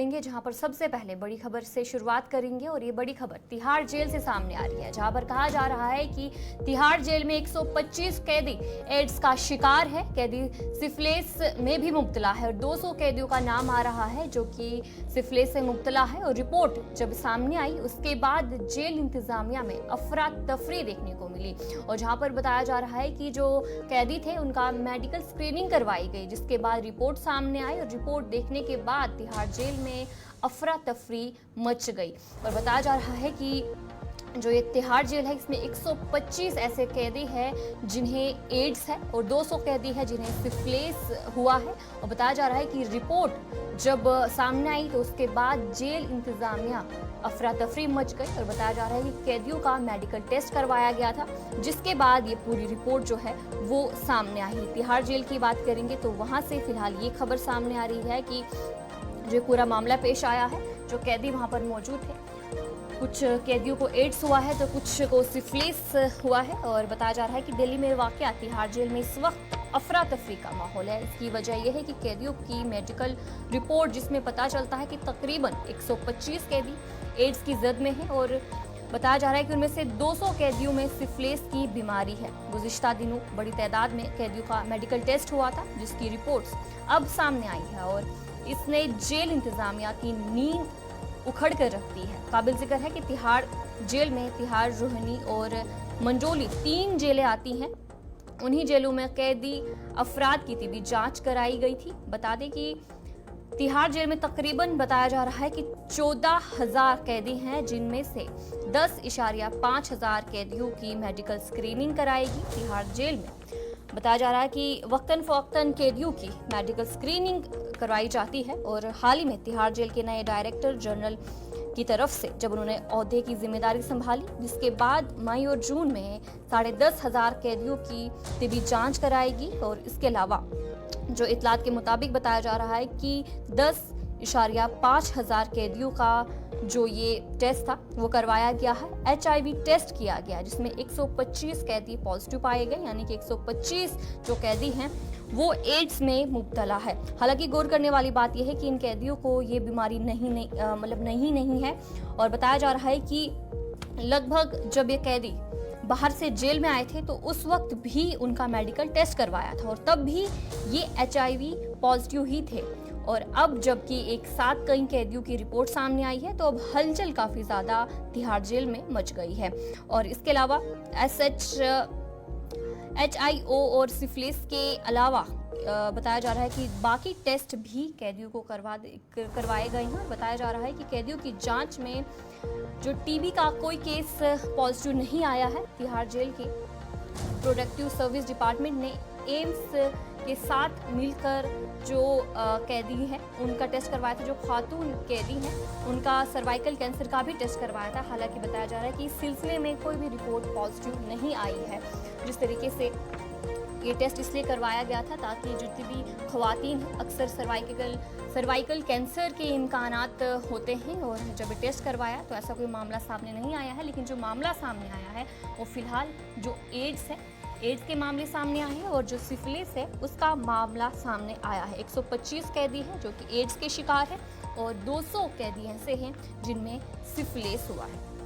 जहां पर सबसे पहले बड़ी खबर से शुरुआत करेंगे और ये बड़ी खबर तिहाड़ जेल से सामने आ रही है, जहां पर कहा जा रहा है कि तिहाड़ जेल में 125 कैदी एड्स का शिकार है। कैदी सिफिलिस में भी मुब्तला है और 200 कैदियों का नाम आ रहा है जो कि सिफिलिस से मुब्तला है। और रिपोर्ट जब सामने आई उसके बाद जेल इंतजामिया में अफरा तफरी देखने को मिली और जहां पर बताया जा रहा है कि जो कैदी थे उनका मेडिकल स्क्रीनिंग करवाई गई, जिसके बाद रिपोर्ट सामने आई और रिपोर्ट देखने के बाद तिहाड़ जेल में अफरा तफरी मच गई। और बताया जा रहा है कि जो ये तिहाड़ जेल है इसमें 125 ऐसे कैदी हैं जिन्हें एड्स है और 200 कैदी है जिन्हें सिफिलिस हुआ है। और बताया जा रहा है कि रिपोर्ट जब सामने आई तो उसके बाद जेल इंतजामिया अफरा तफरी मच गई और बताया जा रहा है कि कैदियों का मेडिकल टेस्ट करवाया गया था, जिसके बाद ये पूरी रिपोर्ट जो है वो सामने आई। तिहाड़ जेल की बात करेंगे तो वहां से फिलहाल ये खबर सामने आ रही है कि जो पूरा मामला पेश आया है, जो कैदी वहां पर मौजूद थे, कुछ कैदियों को एड्स हुआ है तो कुछ को सिफिलिस हुआ है। और बताया जा रहा है कि दिल्ली में वाक़या तिहाड़ जेल में इस वक्त अफरा तफरी का माहौल है। इसकी वजह यह है कि कैदियों की मेडिकल रिपोर्ट जिसमें पता चलता है कि तकरीबन 125 कैदी एड्स की जद में है और बताया जा रहा है कि उनमें से 200 कैदियों में सिफिलिस की बीमारी है। गुज़िश्ता दिनों बड़ी तादाद में कैदियों का मेडिकल टेस्ट हुआ था, जिसकी रिपोर्ट्स अब सामने आई है और इसने जेल इंतजामिया की नींद उखड़ कर रख दी है। काबिल जिक्र है कि तिहाड़ जेल में तिहाड़, रोहिणी और मंजोली 3 जेलें आती हैं। उन्हीं जेलों में कैदी अफराद की तिबी जांच कराई गई थी। बता दें कि तिहाड़ जेल में तकरीबन बताया जा रहा है कि 14,000 कैदी हैं, जिनमें से 10.5 हजार कैदियों की मेडिकल स्क्रीनिंग कराएगी। तिहाड़ जेल में बताया जा रहा है कि वक्तन फवक्तन कैदियों की मेडिकल स्क्रीनिंग करवाई जाती है। और हाल ही में तिहाड़ जेल के नए डायरेक्टर जनरल की तरफ से जब उन्होंने ओहदे की जिम्मेदारी संभाली, जिसके बाद मई और जून में 10,500 कैदियों की तिबी जांच कराएगी। और इसके अलावा जो इतलात के मुताबिक बताया जा रहा है कि 10.5 हजार कैदियों का जो ये टेस्ट था वो करवाया गया है। HIV टेस्ट किया गया, जिसमें 125 कैदी पॉजिटिव पाए गए, यानी कि 125 जो कैदी हैं वो एड्स में मुब्तला है। हालांकि गौर करने वाली बात यह है कि इन कैदियों को ये बीमारी नहीं है। और बताया जा रहा है कि लगभग जब ये कैदी बाहर से जेल में आए थे तो उस वक्त भी उनका मेडिकल टेस्ट करवाया था और तब भी ये HIV पॉजिटिव ही थे। और अब जबकि एक साथ कई कैदियों की रिपोर्ट सामने आई है तो अब हलचल काफी ज्यादा तिहाड़ जेल में मच गई है। और इसके अलावा HIO और सिफिलिस के अलावा बताया जा रहा है कि बाकी टेस्ट भी कैदियों को करवाए गए हैं। बताया जा रहा है कि कैदियों की जांच में जो TB का कोई केस पॉजिटिव नहीं आया है। तिहाड़ जेल के प्रोडक्टिव सर्विस डिपार्टमेंट ने एम्स के साथ मिलकर जो कैदी हैं उनका टेस्ट करवाया था। जो खातून कैदी हैं उनका सर्वाइकल कैंसर का भी टेस्ट करवाया था। हालांकि बताया जा रहा है कि इस सिलसिले में कोई भी रिपोर्ट पॉजिटिव नहीं आई है। जिस तरीके से ये टेस्ट इसलिए करवाया गया था ताकि जितनी भी ख़वातीन अक्सर सर्वाइकल कैंसर के इम्कानात होते हैं, और जब टेस्ट करवाया तो ऐसा कोई मामला सामने नहीं आया है। लेकिन जो मामला सामने आया है वो फिलहाल जो एड्स है, एड्स के मामले सामने आए हैं और जो सिफिलिस है उसका मामला सामने आया है। 125 कैदी हैं जो कि एड्स के शिकार हैं और 200 कैदी ऐसे हैं जिनमें सिफिलिस हुआ है।